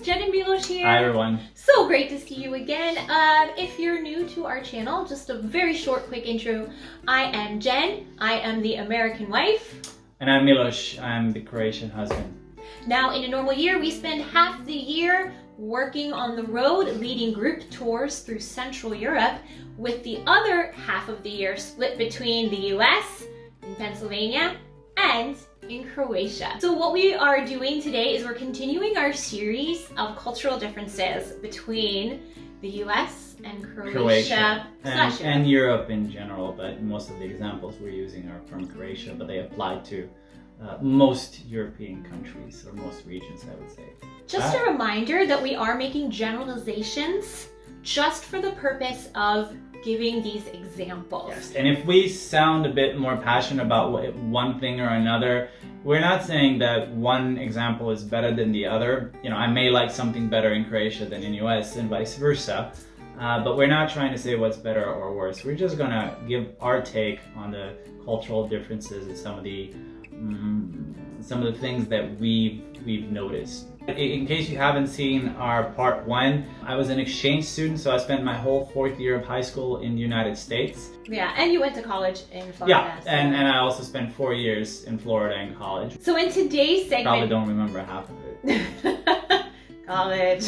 Jen and Miloš here. Hi everyone. So great to see you again. If you're new to our channel, just a very short, quick intro. I am Jen. I am the American wife. And I'm Miloš. I'm the Croatian husband. Now, in a normal year, we spend half the year working on the road, leading group tours through Central Europe, with the other half of the year split between the US, in Pennsylvania, and in Croatia. So what we are doing today is we're continuing our series of cultural differences between the US and Croatia. And Europe in general, but most of the examples we're using are from Croatia, but they apply to most European countries, or most regions, I would say. Just a reminder that we are making generalizations just for the purpose of giving these examples. Yes, and if we sound a bit more passionate about one thing or another, we're not saying that one example is better than the other. You know, I may like something better in Croatia than in US and vice versa, but we're not trying to say what's better or worse. We're just gonna give our take on the cultural differences and some of the things that we've noticed. In case you haven't seen our part 1, I was an exchange student, so I spent my whole 4th year of high school in the United States. Yeah, and you went to college in Florida. Yeah, and I also spent 4 years in Florida in college. So in today's segment... Probably don't remember half of it. College.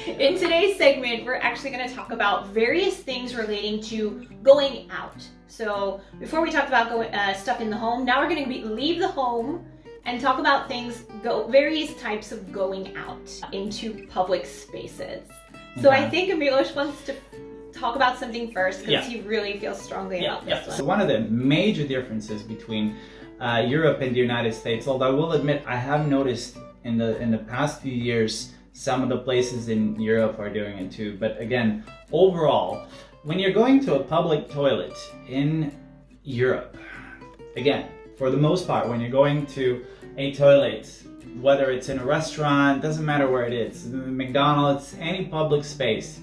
In today's segment, we're actually going to talk about various things relating to going out. So before we talked about stuff in the home, now we're going to leave the home and talk about various types of going out into public spaces. So I think Miloš wants to talk about something first because he really feels strongly about this one. So one of the major differences between Europe and the United States, although I will admit I have noticed in the past few years some of the places in Europe are doing it too, but again, overall, when you're going to a public toilet in Europe, again, for the most part, when you're going to a toilet, whether it's in a restaurant, doesn't matter where it is, McDonald's, any public space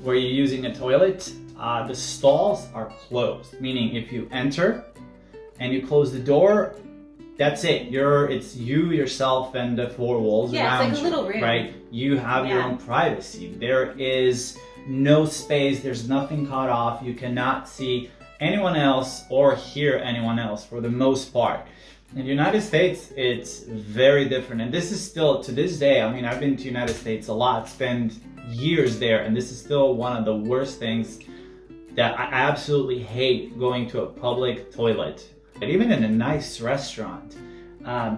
where you're using a toilet, the stalls are closed. Meaning if you enter and you close the door, that's it. It's you, yourself, and the 4 walls around it's like a little room. Right? You have your own privacy. There is no space, there's nothing cut off, you cannot see anyone else or hear anyone else for the most part. In the United States, it's very different, and this is still, to this day, I mean, I've been to the United States a lot, spent years there, and this is still one of the worst things that I absolutely hate, going to a public toilet. And even in a nice restaurant,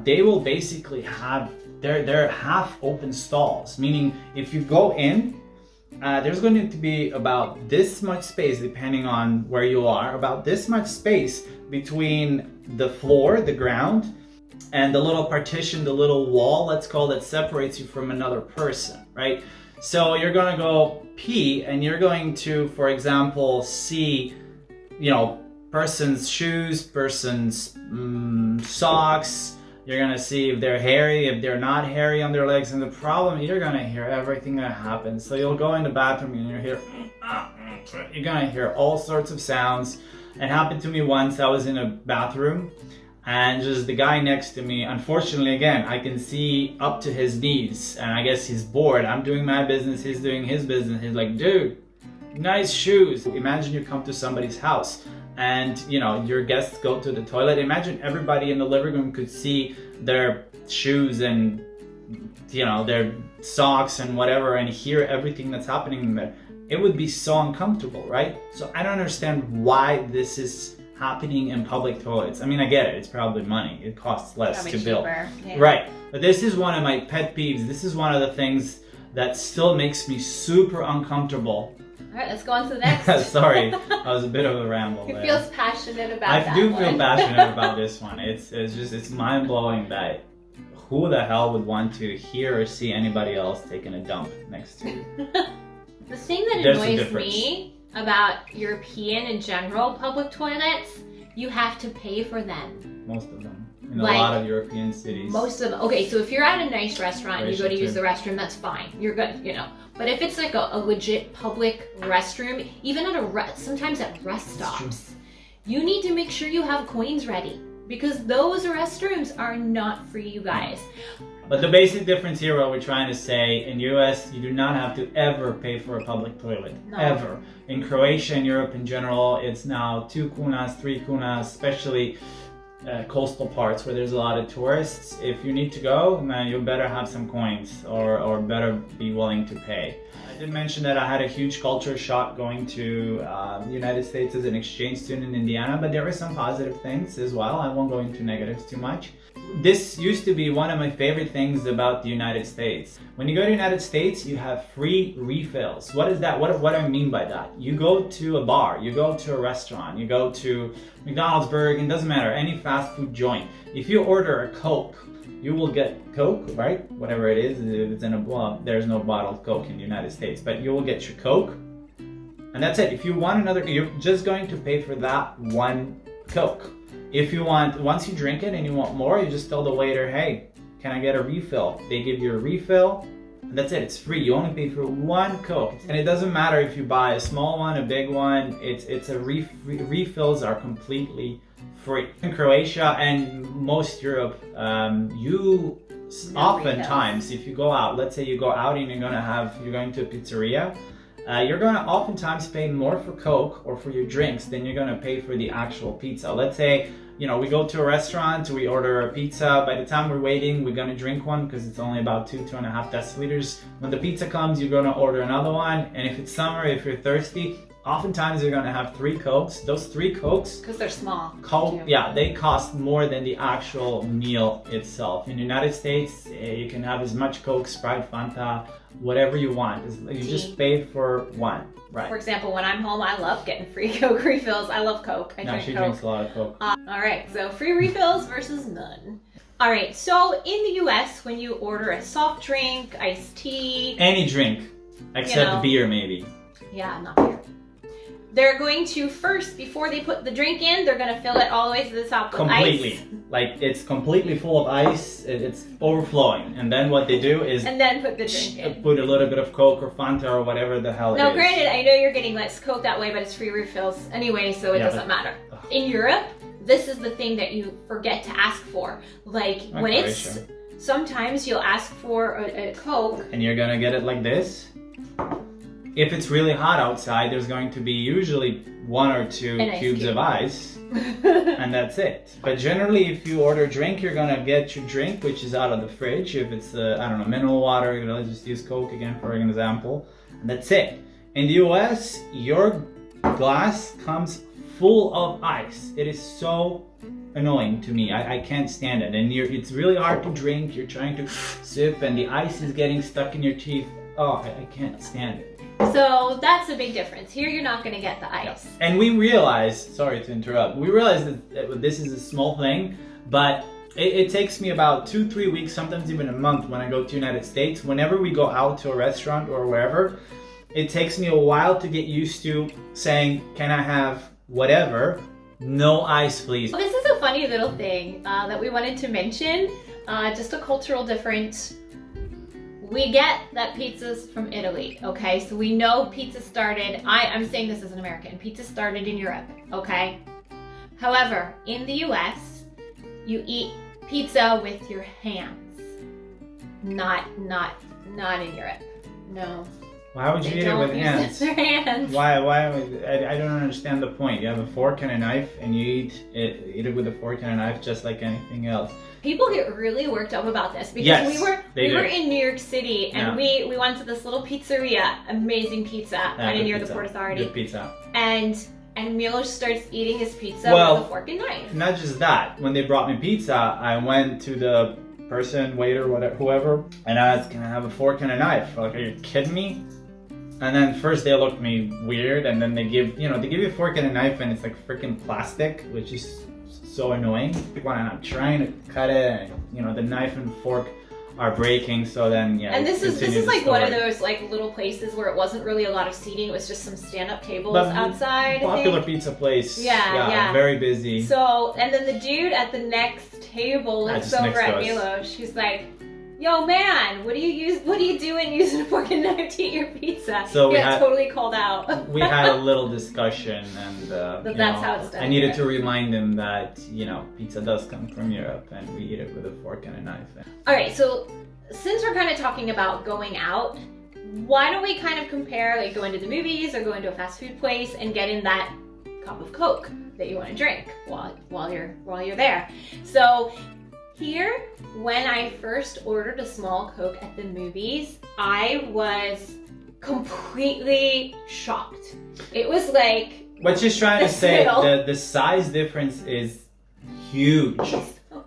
they will basically have their half open stalls, meaning if you go in, there's going to be about this much space, depending on where you are, about this much space between the floor, the ground, and the little partition, the little wall, let's call it, separates you from another person, right? So you're going to go pee, and you're going to, for example, see, person's shoes, person's socks. You're going to see if they're hairy, if they're not hairy on their legs. And the problem, you're going to hear everything that happens. So you'll go in the bathroom and you're going to hear all sorts of sounds. It happened to me once. I was in a bathroom and just the guy next to me, unfortunately, again, I can see up to his knees. And I guess he's bored. I'm doing my business. He's doing his business. He's like, dude, nice shoes. Imagine you come to somebody's house and your guests go to the toilet. Imagine everybody in the living room could see their shoes and their socks and whatever, and hear everything that's happening in there. It would be so uncomfortable, right? So I don't understand why this is happening in public toilets. I mean, I get it, it's probably money, it costs less to build. Yeah. Right, but this is one of my pet peeves. This is one of the things that still makes me super uncomfortable. All right, let's go on to the next. Sorry, that was a bit of a ramble. He feels passionate about that. I do feel passionate about this one. It's mind-blowing that who the hell would want to hear or see anybody else taking a dump next to you? The thing that annoys me about European in general public toilets, you have to pay for them. Most of them. In a lot of European cities. Most of them. Okay, so if you're at a nice restaurant and you go to use the restroom, that's fine. You're good, But if it's like a legit public restroom, even at sometimes at rest stops, you need to make sure you have coins ready, because those restrooms are not for you guys. But the basic difference here, what we're trying to say, in US, you do not have to ever pay for a public toilet. No. Ever. In Croatia and Europe in general, it's now 2 kunas, 3 kunas, especially coastal parts where there's a lot of tourists. If you need to go, man, you better have some coins or better be willing to pay. I did mention that I had a huge culture shock going to the United States as an exchange student in Indiana, but there were some positive things as well. I won't go into negatives too much. This used to be one of my favorite things about the United States. When you go to the United States, you have free refills. What is that? What do I mean by that? You go to a bar, you go to a restaurant, you go to McDonald's, Burger King, doesn't matter, any fast food joint. If you order a Coke, you will get Coke, right? Whatever it is, if it's in a, well, there's no bottled Coke in the United States, but you will get your Coke, and that's it. If you want another, you're just going to pay for that one Coke. If you want, once you drink it and you want more, you just tell the waiter, hey, can I get a refill? They give you a refill, and that's it. It's free. You only pay for one Coke. And it doesn't matter if you buy a small one, a big one, refills are completely free. In Croatia and most Europe, you oftentimes, if you go out, let's say you go out and you're going to a pizzeria, you're going to oftentimes pay more for Coke or for your drinks than you're going to pay for the actual pizza. Let's say, you know, we go to a restaurant, we order a pizza. By the time we're waiting, we're going to drink one because it's only about 2.5 deciliters. When the pizza comes, you're going to order another one. And if it's summer, if you're thirsty, oftentimes you're going to have 3 Cokes. Those 3 Cokes, because they're small. Yeah, they cost more than the actual meal itself. In the United States, you can have as much Coke, Sprite, Fanta, whatever you want. You just pay for one, right? For example, when I'm home, I love getting free Coke refills. I love Coke. I drink she Coke. drinks a lot of Coke. All right, so free refills versus none. All right, so in the US, when you order a soft drink, iced tea, any drink except beer, maybe. Yeah, not beer. They're going to first, before they put the drink in, they're going to fill it all the way to the top with ice. Like it's completely full of ice, it's overflowing. And then what they do is... And then put the drink in. Put a little bit of Coke or Fanta or whatever the hell it is. Now granted, I know you're getting less Coke that way, but it's free refills anyway, so it doesn't matter. In Europe, this is the thing that you forget to ask for. Like when it's... Sometimes you'll ask for a Coke. And you're going to get it like this. If it's really hot outside, there's going to be usually 1 or 2 cubes of ice, and that's it. But generally, if you order a drink, you're gonna get your drink, which is out of the fridge. If it's, I don't know, mineral water, let's just use Coke again for an example, and that's it. In the US, your glass comes full of ice. It is so annoying to me. I can't stand it. And it's really hard to drink. You're trying to sip, and the ice is getting stuck in your teeth. Oh, I can't stand it. So that's a big difference. Here you're not going to get the ice. Yeah. And we realized, sorry to interrupt, we realized that this is a small thing, but it takes me about 2-3 weeks, sometimes even a month when I go to the United States. Whenever we go out to a restaurant or wherever, it takes me a while to get used to saying, can I have whatever? No ice, please. Well, this is a funny little thing that we wanted to mention, just a cultural difference. We get that pizza's from Italy, okay? So we know pizza started, I'm saying this as an American, pizza started in Europe, okay? However, in the US, you eat pizza with your hands. Not in Europe, no. Why would you eat it with hands? Their hands. Why I don't understand the point. You have a fork and a knife and you eat it with a fork and a knife just like anything else. People get really worked up about this because we were in New York City and we went to this little pizzeria, amazing pizza, kind of near the Port Authority. Good pizza. And Miloš starts eating his pizza with a fork and knife. Not just that. When they brought me pizza, I went to the person, waiter, whatever, whoever, and I asked, "Can I have a fork and a knife?" Like, are you kidding me? And then first they looked me weird, and then they give you a fork and a knife, and it's like freaking plastic, which is so annoying. When I'm trying to cut it, and the knife and fork are breaking, so then And this is like one of those like little places where it wasn't really a lot of seating; it was just some stand-up tables outside. Popular pizza place. Yeah, very busy. So, and then the dude at the next table looks over at Miloš. He's like, yo man, what do you doing using a fork and knife to eat your pizza? So you got totally called out. We had a little discussion, and that's how it's done. I needed to remind him that pizza does come from Europe, and we eat it with a fork and a knife. All right, so since we're kind of talking about going out, why don't we kind of compare, like going to the movies or going to a fast food place and getting that cup of Coke that you want to drink while you're there. So here, when I first ordered a small Coke at the movies, I was completely shocked. It was like... What she's trying to say, the size difference is huge.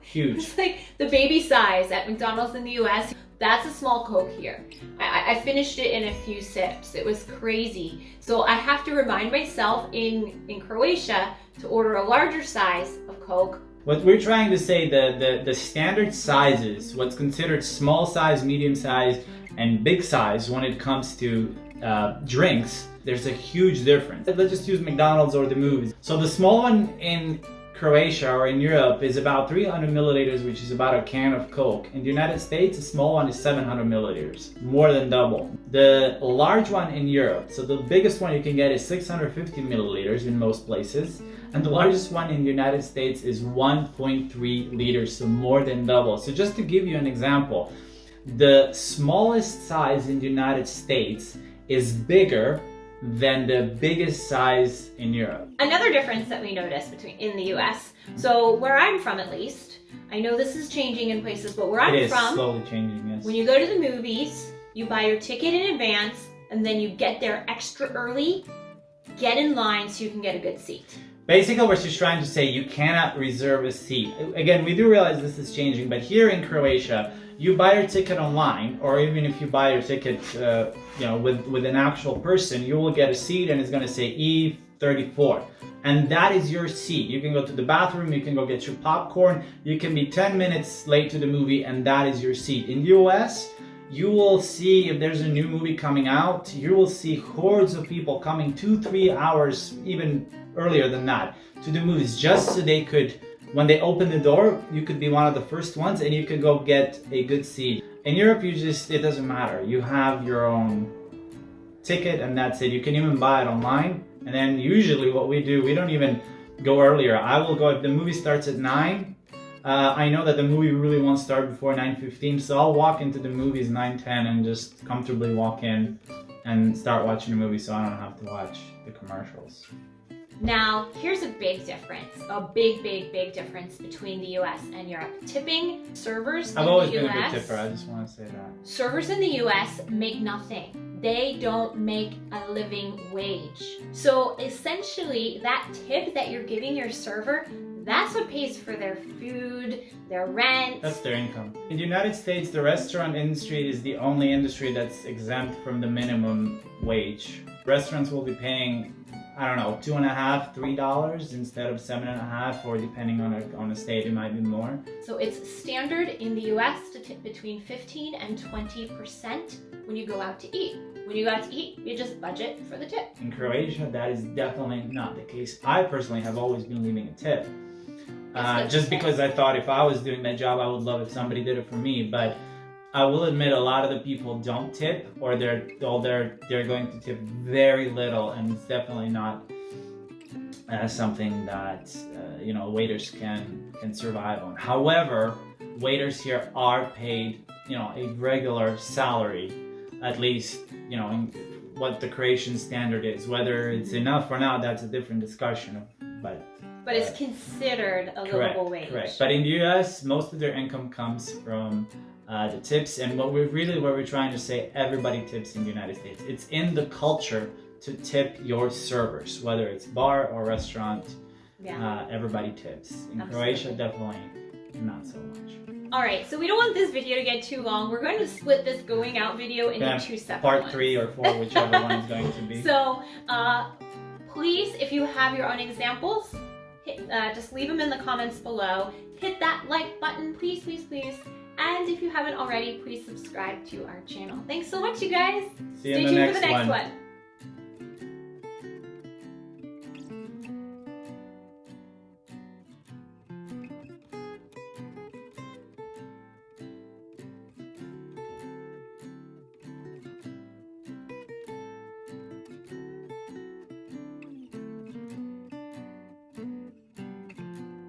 Huge. It's like the baby size at McDonald's in the US. That's a small Coke here. I finished it in a few sips. It was crazy. So I have to remind myself in Croatia to order a larger size of Coke. What we're trying to say, the standard sizes, what's considered small size, medium size, and big size when it comes to drinks, there's a huge difference. Let's just use McDonald's or the movies. So the small one in Croatia or in Europe is about 300 milliliters, which is about a can of Coke. In the United States, a small one is 700 milliliters, more than double. The large one in Europe, so the biggest one you can get is 650 milliliters in most places, and the largest one in the United States is 1.3 liters, so more than double. So just to give you an example, the smallest size in the United States is bigger than the biggest size in Europe. Another difference that we noticed in the US, so where I'm from at least, I know this is changing in places, but where I'm from, it is slowly changing, yes. When you go to the movies, you buy your ticket in advance, and then you get there extra early, get in line so you can get a good seat. Basically what she's trying to say, you cannot reserve a seat. Again, we do realize this is changing, but here in Croatia, you buy your ticket online, or even if you buy your ticket with an actual person, you will get a seat and it's going to say E34. And that is your seat. You can go to the bathroom, you can go get your popcorn, you can be 10 minutes late to the movie, and that is your seat. In the US, you will see, if there's a new movie coming out, you will see hordes of people coming 2-3 hours, even earlier than that, to the movies, just so they could, when they open the door, you could be one of the first ones and you could go get a good seat. In Europe, it doesn't matter. You have your own ticket and that's it. You can even buy it online. And then usually what we do, we don't even go earlier. I will go, if the movie starts at 9, I know that the movie really won't start before 9:15, so I'll walk into the movies 9:10 and just comfortably walk in and start watching the movie so I don't have to watch the commercials. Now, here's a big difference, a big difference between the US and Europe. Tipping servers in the US. I've always been a good tipper, I just want to say that. Servers in the US make nothing. They don't make a living wage. So essentially, that tip that you're giving your server, that's what pays for their food, their rent. That's their income. In the United States, the restaurant industry is the only industry that's exempt from the minimum wage. Restaurants will be paying, I don't know, $2.50, $3 instead of $7.50, or depending on a state, it might be more. So it's standard in the US to tip between 15 and 20% when you go out to eat. When you go out to eat, you just budget for the tip. In Croatia, that is definitely not the case. I personally have always been leaving a tip. Just because I thought if I was doing that job, I would love if somebody did it for me. But I will admit, a lot of the people don't tip, or they're going to tip very little, and it's definitely not something that waiters can survive on. However, waiters here are paid a regular salary, at least in what the Croatian standard is. Whether it's enough or not, that's a different discussion. But it's considered a livable wage. Correct. But in the US, most of their income comes from the tips, and what we're trying to say, everybody tips in the United States. It's in the culture to tip your servers, whether it's bar or restaurant. Yeah. Everybody tips. In Croatia, definitely not so much. All right, so we don't want this video to get too long. We're going to split this going out video into two separate Part ones. 3 or 4, whichever one is going to be. So, please, if you have your own examples, just leave them in the comments below. Hit that like button, please, please, please. And if you haven't already, please subscribe to our channel. Thanks so much, you guys. See you in the next Stay tuned for the next one. one.